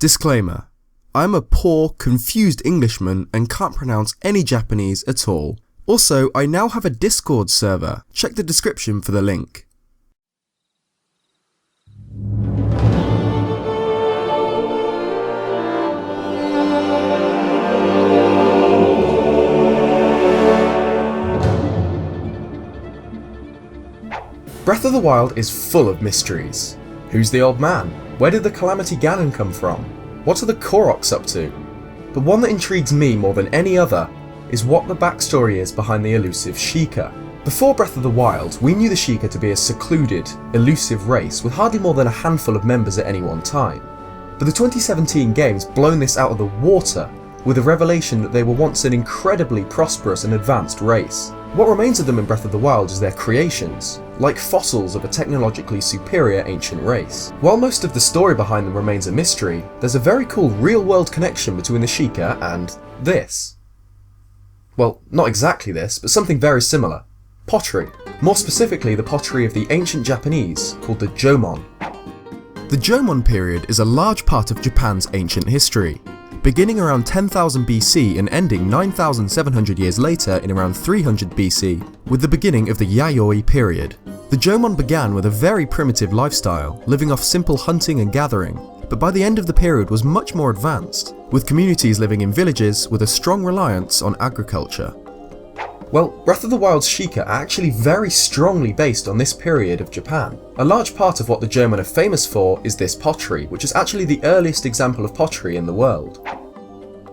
Disclaimer: I'm a poor, confused Englishman and can't pronounce any Japanese at all. Also, I now have a Discord server. Check the description for the link. Breath of the Wild is full of mysteries. Who's the old man? Where did the Calamity Ganon come from? What are the Koroks up to? But one that intrigues me more than any other is what the backstory is behind the elusive Sheikah. Before Breath of the Wild, we knew the Sheikah to be a secluded, elusive race with hardly more than a handful of members at any one time. But the 2017 game's blown this out of the water with the revelation that they were once an incredibly prosperous and advanced race. What remains of them in Breath of the Wild is their creations, like fossils of a technologically superior ancient race. While most of the story behind them remains a mystery, there's a very cool real-world connection between the Sheikah and this. Well, not exactly this, but something very similar. Pottery. More specifically, the pottery of the ancient Japanese, called the Jomon. The Jomon period is a large part of Japan's ancient history, beginning around 10,000 BC and ending 9,700 years later in around 300 BC, with the beginning of the Yayoi period. The Jomon began with a very primitive lifestyle, living off simple hunting and gathering, but by the end of the period was much more advanced, with communities living in villages with a strong reliance on agriculture. Well, Breath of the Wild's Sheikah are actually very strongly based on this period of Japan. A large part of what the Jomon are famous for is this pottery, which is actually the earliest example of pottery in the world.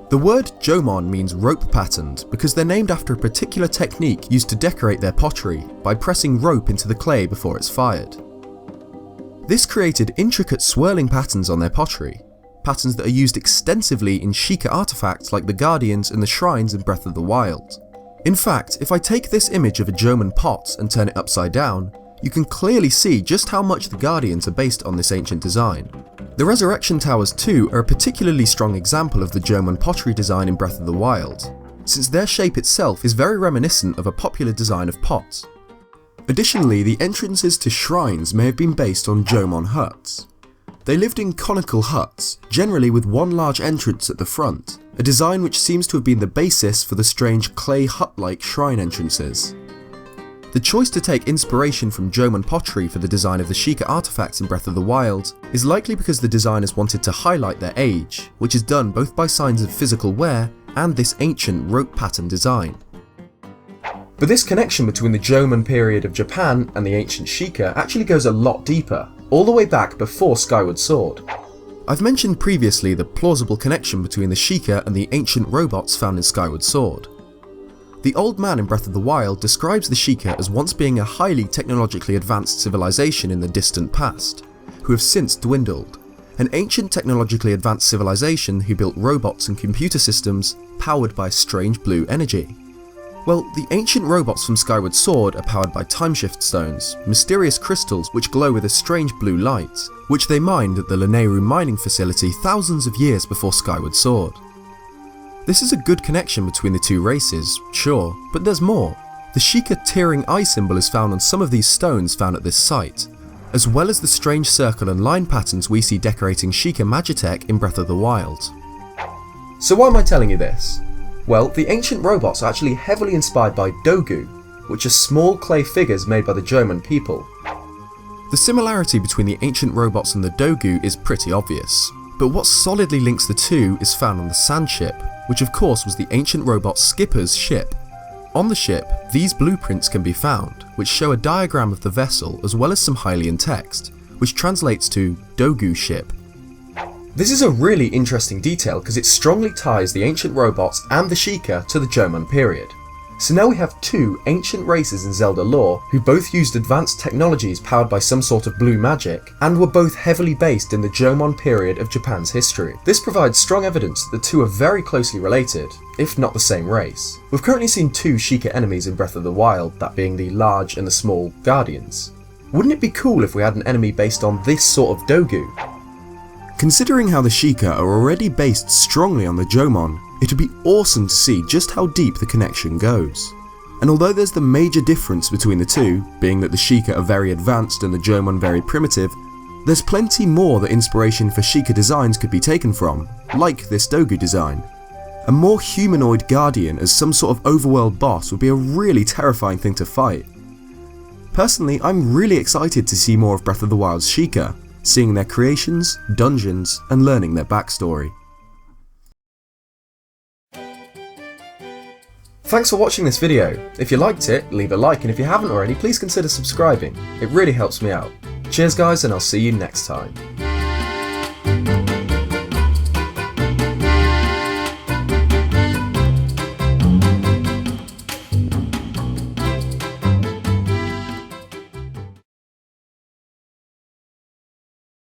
The word Jomon means rope patterned because they're named after a particular technique used to decorate their pottery by pressing rope into the clay before it's fired. This created intricate swirling patterns on their pottery, patterns that are used extensively in Sheikah artifacts like the Guardians and the shrines in Breath of the Wild. In fact, if I take this image of a Jomon pot and turn it upside down, you can clearly see just how much the Guardians are based on this ancient design. The Resurrection Towers too are a particularly strong example of the Jomon pottery design in Breath of the Wild, since their shape itself is very reminiscent of a popular design of pots. Additionally, the entrances to shrines may have been based on Jomon huts. They lived in conical huts, generally with one large entrance at the front, a design which seems to have been the basis for the strange clay hut-like shrine entrances. The choice to take inspiration from Jomon pottery for the design of the Sheikah artifacts in Breath of the Wild is likely because the designers wanted to highlight their age, which is done both by signs of physical wear and this ancient rope pattern design. But this connection between the Jomon period of Japan and the ancient Sheikah actually goes a lot deeper, all the way back before Skyward Sword. I've mentioned previously the plausible connection between the Sheikah and the ancient robots found in Skyward Sword. The old man in Breath of the Wild describes the Sheikah as once being a highly technologically advanced civilization in the distant past, who have since dwindled, an ancient technologically advanced civilization who built robots and computer systems powered by strange blue energy. Well, the ancient robots from Skyward Sword are powered by timeshift stones, mysterious crystals which glow with a strange blue light, which they mined at the Lanayru mining facility thousands of years before Skyward Sword. This is a good connection between the two races, sure, but there's more. The Sheikah tearing eye symbol is found on some of these stones found at this site, as well as the strange circle and line patterns we see decorating Sheikah Magitech in Breath of the Wild. So why am I telling you this? Well, the ancient robots are actually heavily inspired by Dogu, which are small clay figures made by the Jomon people. The similarity between the ancient robots and the Dogu is pretty obvious, but what solidly links the two is found on the sand ship, which of course was the ancient robot skipper's ship. On the ship, these blueprints can be found, which show a diagram of the vessel as well as some Hylian text, which translates to Dogu ship. This is a really interesting detail because it strongly ties the ancient robots and the Sheikah to the Jomon period. So now we have two ancient races in Zelda lore who both used advanced technologies powered by some sort of blue magic, and were both heavily based in the Jomon period of Japan's history. This provides strong evidence that the two are very closely related, if not the same race. We've currently seen two Sheikah enemies in Breath of the Wild, that being the large and the small Guardians. Wouldn't it be cool if we had an enemy based on this sort of Dogu? Considering how the Sheikah are already based strongly on the Jomon, it would be awesome to see just how deep the connection goes. And although there's the major difference between the two, being that the Sheikah are very advanced and the Jomon very primitive, There's plenty more that inspiration for Sheikah designs could be taken from, like this Dogu design. A more humanoid guardian as some sort of overworld boss would be a really terrifying thing to fight. Personally, I'm really excited to see more of Breath of the Wild's Sheikah, seeing their creations, dungeons, and learning their backstory. Thanks for watching this video. If you liked it, leave a like, and if you haven't already, please consider subscribing. It really helps me out. Cheers guys, and I'll see you next time.